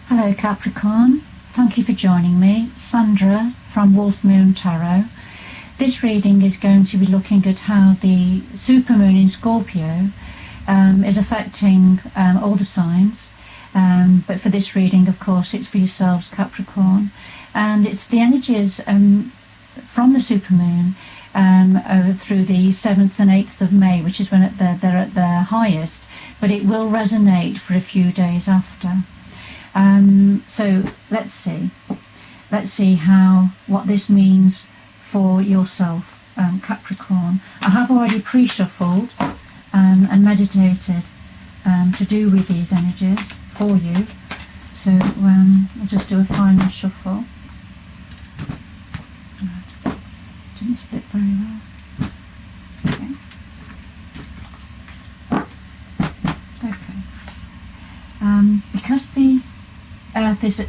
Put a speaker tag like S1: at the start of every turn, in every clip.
S1: Hello Capricorn, thank you for joining me. Sandra from Wolf Moon Tarot. This reading is going to be looking at how the supermoon in Scorpio is affecting all the signs. But for this reading, of course, it's for yourselves, Capricorn. And it's the energies from the supermoon through the 7th and 8th of May, which is when they're at their highest. But it will resonate for a few days after. So let's see what this means for yourself, Capricorn. I have already pre-shuffled and meditated to do with these energies for you. So I'll just do a final shuffle. Right. Didn't split very well. Okay. Because the Earth is at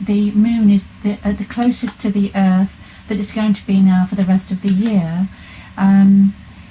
S1: the moon is at the closest to the Earth that it's going to be now for the rest of the year.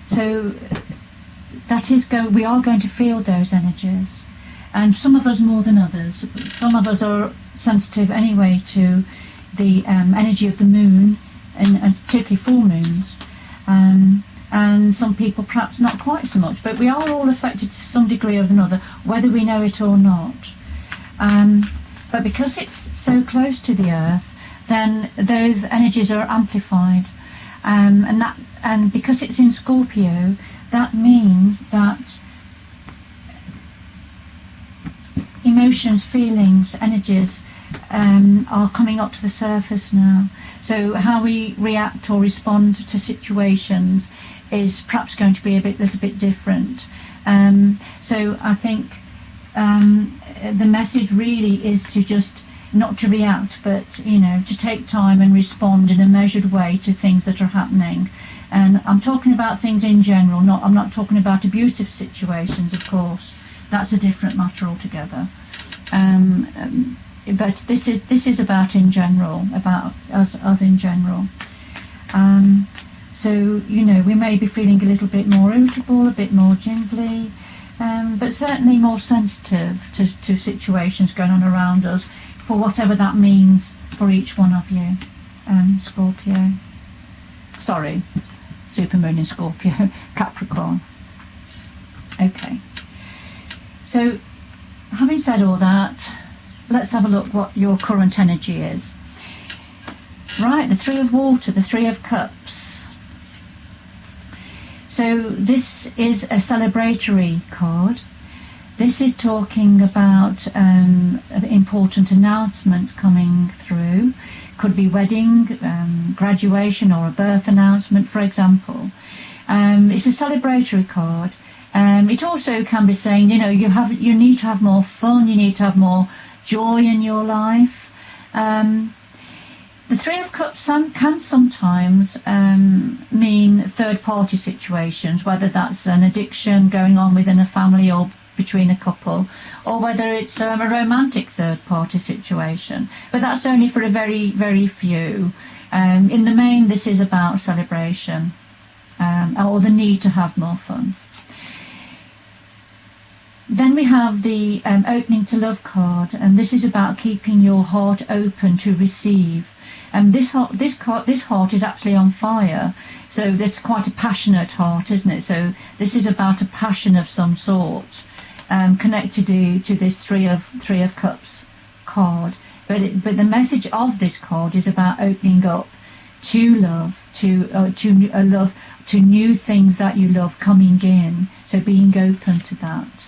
S1: So that is we are going to feel those energies, and some of us more than others. Some of us are sensitive anyway to the energy of the moon, and particularly full moons. And some people perhaps not quite so much, but we are all affected to some degree or another, whether we know it or not. But because it's so close to the Earth, then those energies are amplified, and because it's in Scorpio, that means that emotions, feelings, energies are coming up to the surface now. So how we react or respond to situations is perhaps going to be a little bit different. So I think the message really is to just not to react, but to take time and respond in a measured way to things that are happening. And I'm talking about things in general. I'm not talking about abusive situations, of course. That's a different matter altogether. But this is about in general, about us in general. So we may be feeling a little bit more irritable, a bit more jingly, but certainly more sensitive to situations going on around us, for whatever that means for each one of you. Scorpio. Sorry, supermoon in Scorpio, Capricorn. Okay. So, having said all that, let's have a look what your current energy is. Right, the Three of Water, the Three of Cups. So this is a celebratory card. This is talking about important announcements coming through. Could be wedding, graduation, or a birth announcement, for example. It's a celebratory card. It also can be saying, you need to have more fun, you need to have more joy in your life. The Three of Cups can sometimes mean third-party situations, whether that's an addiction going on within a family or between a couple, or whether it's a romantic third-party situation. But that's only for a very, very few. In the main, this is about celebration, or the need to have more fun. Then we have the opening to love card, and this is about keeping your heart open to receive. This heart is actually on fire, so this is quite a passionate heart, isn't it? So this is about a passion of some sort, connected to this Three of Cups card. But the message of this card is about opening up to love, to new things that you love coming in. So being open to that.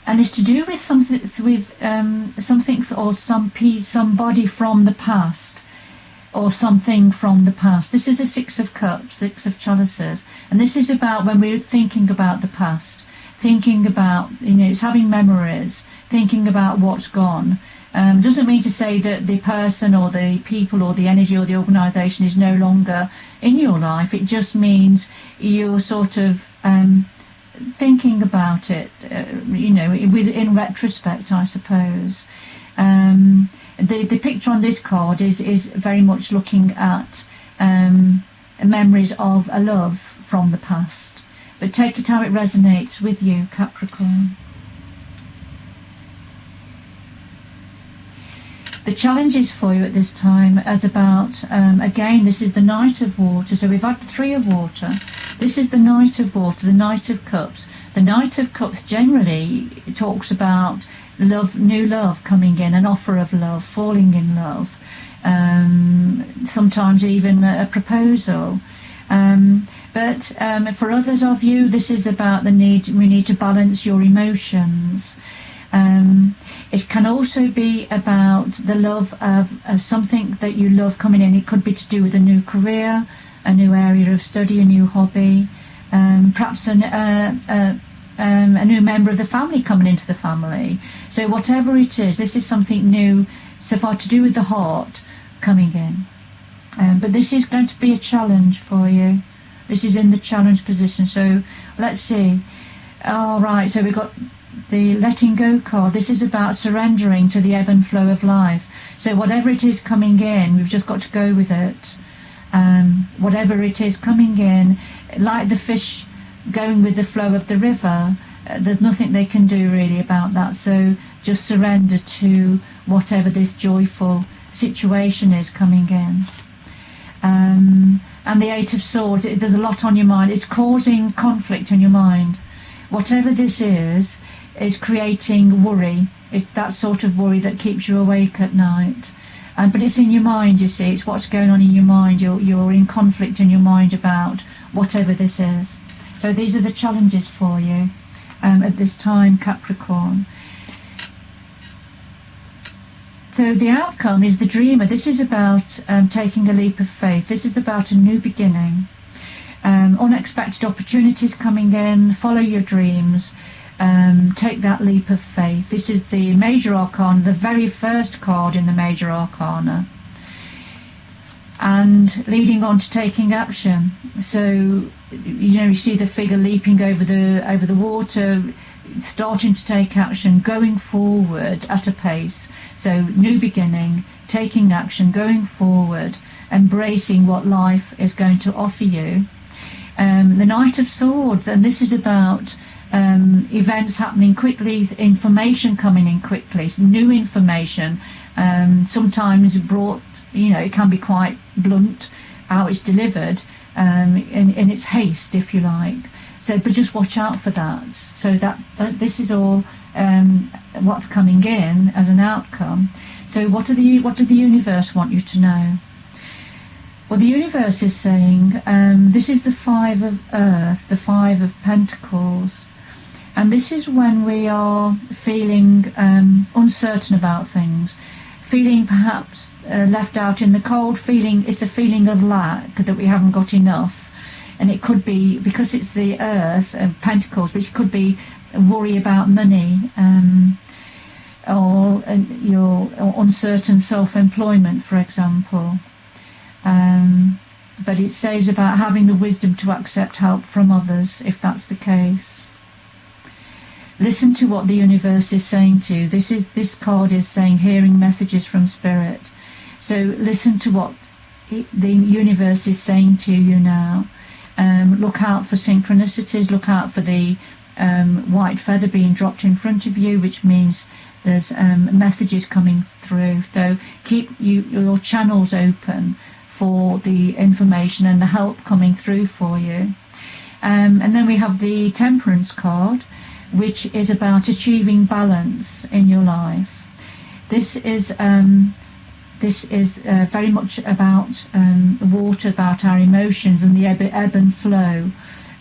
S1: And it's to do with something or somebody from the past, or something from the past. This is a Six of Cups, Six of Chalices, and this is about when we're thinking about the past, thinking about, it's having memories, thinking about what's gone. Doesn't mean to say that the person or the people or the energy or the organisation is no longer in your life. It just means you're sort of thinking about it, in retrospect, I suppose. The picture on this card is very much looking at memories of a love from the past. But take it how it resonates with you, Capricorn. The challenges for you at this time is about, again, this is the Knight of Water. So we've had the Three of Water. This is the Knight of Water, the Knight of Cups. The Knight of Cups generally talks about love, new love coming in, an offer of love, falling in love, sometimes even a proposal. But for others of you, this is about we need to balance your emotions. It can also be about the love of something that you love coming in. It could be to do with a new career, a new area of study, a new hobby, perhaps a new member of the family coming into the family. So whatever it is, this is something new, so far to do with the heart coming in. But this is going to be a challenge for you. This is in the challenge position. So let's see. All right, so we've got the letting go card. This is about surrendering to the ebb and flow of life. So whatever it is coming in, we've just got to go with it. Whatever it is coming in, like the fish going with the flow of the river, there's nothing they can do really about that. So just surrender to whatever this joyful situation is coming in. And the Eight of Swords, there's a lot on your mind. It's causing conflict in your mind. Whatever this is creating worry. It's that sort of worry that keeps you awake at night. But it's in your mind, you see. It's what's going on in your mind. You're in conflict in your mind about whatever this is. So these are the challenges for you at this time, Capricorn. So the outcome is the dreamer. This is about taking a leap of faith. This is about a new beginning. Unexpected opportunities coming in. Follow your dreams. Take that leap of faith. This is the Major Arcana, the very first card in the Major Arcana. And leading on to taking action. So, you see the figure leaping over the water, starting to take action, going forward at a pace. So new beginning, taking action, going forward, embracing what life is going to offer you. The Knight of Swords, and this is about events happening quickly, information coming in quickly, new information, sometimes brought, it can be quite blunt how it's delivered, in its haste, if you like. So, but just watch out for that. So that this is all what's coming in as an outcome. So what did the universe want you to know? Well, the universe is saying this is the Five of Earth, the Five of Pentacles, and this is when we are feeling uncertain about things, feeling perhaps left out in the cold. It's the feeling of lack, that we haven't got enough. And it could be, because it's the Earth and Pentacles, which could be worry about money, or your uncertain self-employment, for example. But it says about having the wisdom to accept help from others, if that's the case. Listen to what the universe is saying to you. This card is saying hearing messages from Spirit. So listen to what the universe is saying to you now. Look out for synchronicities, look out for the white feather being dropped in front of you, which means there's messages coming through. So keep your channels open for the information and the help coming through for you. And then we have the Temperance card, which is about achieving balance in your life. This is very much about water, about our emotions and the ebb and flow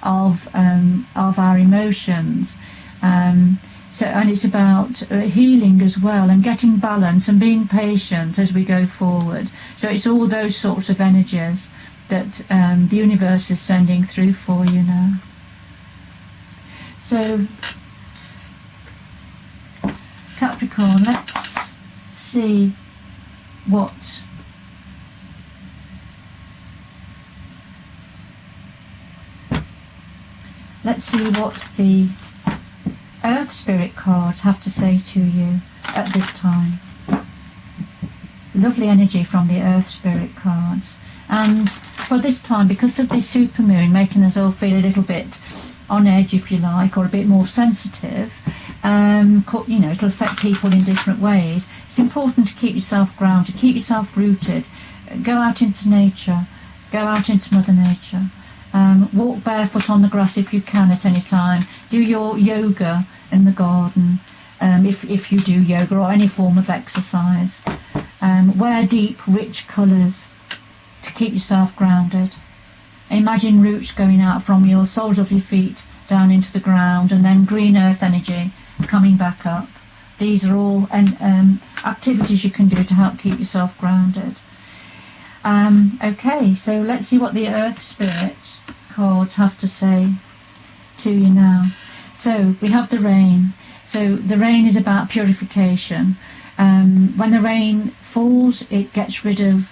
S1: of our emotions. And it's about healing as well, and getting balance and being patient as we go forward. So it's all those sorts of energies that the universe is sending through for you now. So Capricorn, let's see Let's see what the Earth Spirit cards have to say to you at this time. Lovely energy from the Earth Spirit cards. And for this time, because of this supermoon making us all feel a little bit on edge, if you like, or a bit more sensitive, You know, it'll affect people in different ways. It's important to keep yourself grounded, keep yourself rooted. Go out into nature, go out into Mother Nature. Walk barefoot on the grass if you can at any time. Do your yoga in the garden, if you do yoga or any form of exercise. Wear deep, rich colours to keep yourself grounded. Imagine roots going out from your soles of your feet down into the ground, and then green earth energy coming back up. These are all activities you can do to help keep yourself grounded. Okay, so let's see what the Earth Spirit cards have to say to you now. So we have the rain. So the rain is about purification. When the rain falls, it gets rid of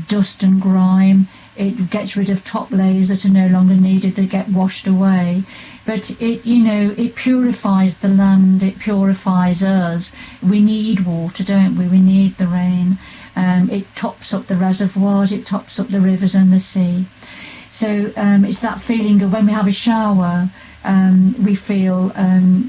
S1: dust and grime. It gets rid of top layers that are no longer needed. They get washed away. But it, you know, it purifies the land. It purifies us. We need water, don't we? We need the rain. It tops up the reservoirs. It tops up the rivers and the sea. So it's that feeling of when we have a shower, we feel,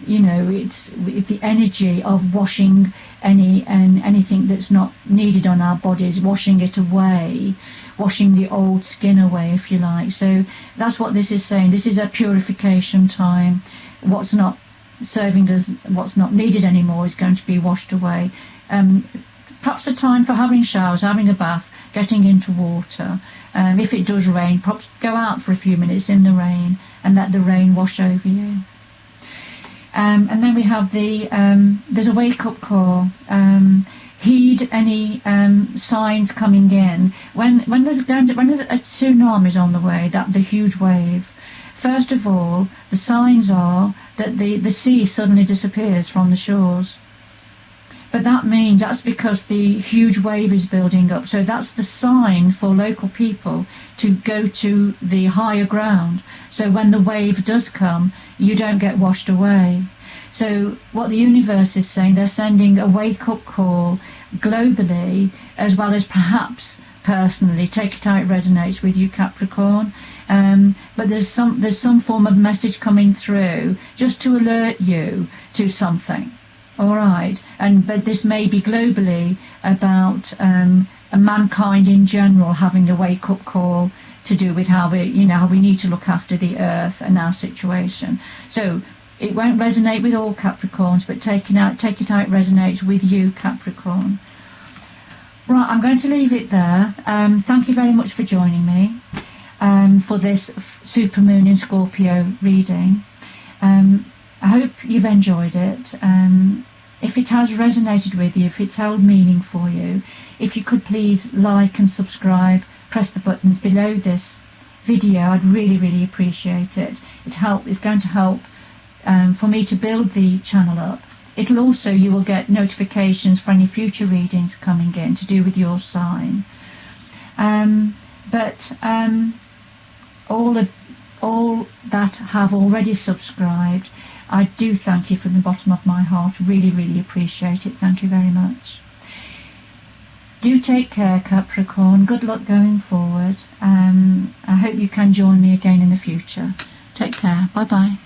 S1: you know, it's the energy of washing anything that's not needed on our bodies, washing it away, washing the old skin away, if you like. So that's what this is saying. This is a purification time. What's not serving us, what's not needed anymore, is going to be washed away. Perhaps a time for having showers, having a bath, getting into water. If it does rain, perhaps go out for a few minutes in the rain and let the rain wash over you. And then we have there's a wake-up call. Heed any signs coming in. When there's a tsunami is on the way, the huge wave, first of all, the signs are that the sea suddenly disappears from the shores. But that's because the huge wave is building up. So that's the sign for local people to go to the higher ground. So when the wave does come, you don't get washed away. So what the universe is saying, they're sending a wake-up call globally, as well as perhaps personally. Take it how it resonates with you, Capricorn. But there's some form of message coming through just to alert you to something. All right, but this may be globally about mankind in general having a wake-up call to do with how we need to look after the earth and our situation. So it won't resonate with all Capricorns, but take it how it resonates with you, Capricorn. Right, I'm going to leave it there. Thank you very much for joining me for this supermoon in Scorpio reading. I hope you've enjoyed it. If it has resonated with you, if it's held meaning for you, if you could please like and subscribe, press the buttons below this video, I'd really, really appreciate it. It's going to help for me to build the channel up. It'll also, you will get notifications for any future readings coming in to do with your sign. All that have already subscribed, I do thank you from the bottom of my heart. Really, really appreciate it. Thank you very much. Do take care, Capricorn. Good luck going forward. I hope you can join me again in the future. Take care. Bye bye.